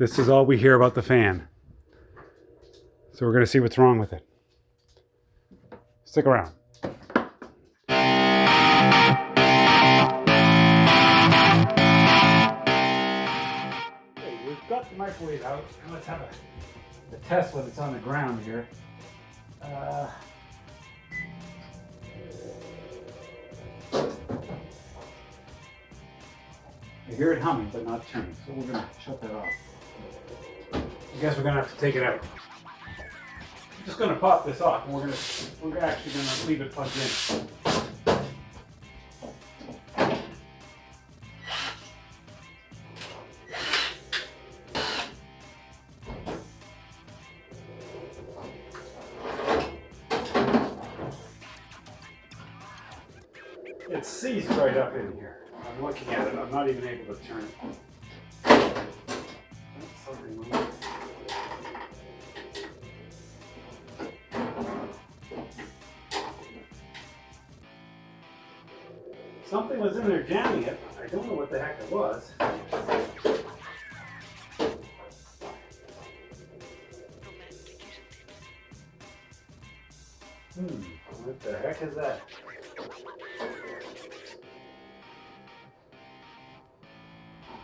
This is all we hear about the fan. So we're going to see what's wrong with it. Stick around. Okay, we've got the microwave out, and let's have a test when it's on the ground here. I hear it humming, but not turning, so we're going to shut that off. I guess we're going to have to take it out. I'm just going to pop this off, and we're actually going to leave it plugged in. It seized right up in here. I'm looking at it. I'm not even able to turn it. Something was in there jamming it. I don't know what the heck it was. What the heck is that?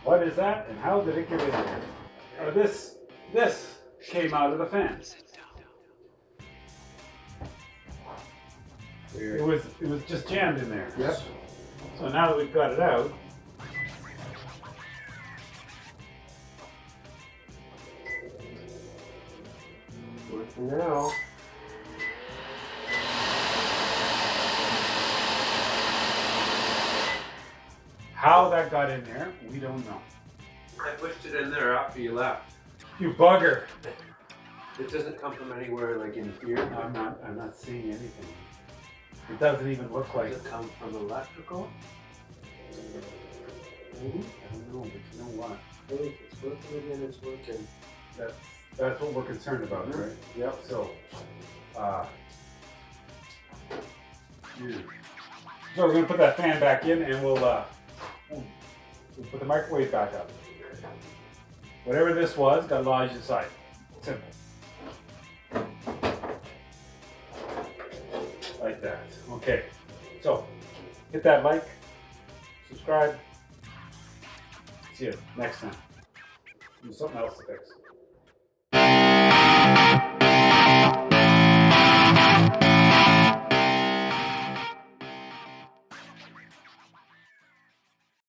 What is that, and how did it get in there? This came out of the fan. It was just jammed in there. Yep. So now that we've got it out, working now. how that got in there, we don't know. I pushed it in there after you left. You bugger! It doesn't come from anywhere like in here. I'm not seeing anything. It doesn't even look like. Does it come from electrical? Maybe? I don't know, but you know what? Hey, if it's working again, it's working. That's what we're concerned about, right? Yep. So, so we're gonna put that fan back in, and we'll put the microwave back up. Whatever this was got lodged inside. Simple. Like that. Okay. So, hit that like, subscribe. See you next time. There's something else to fix.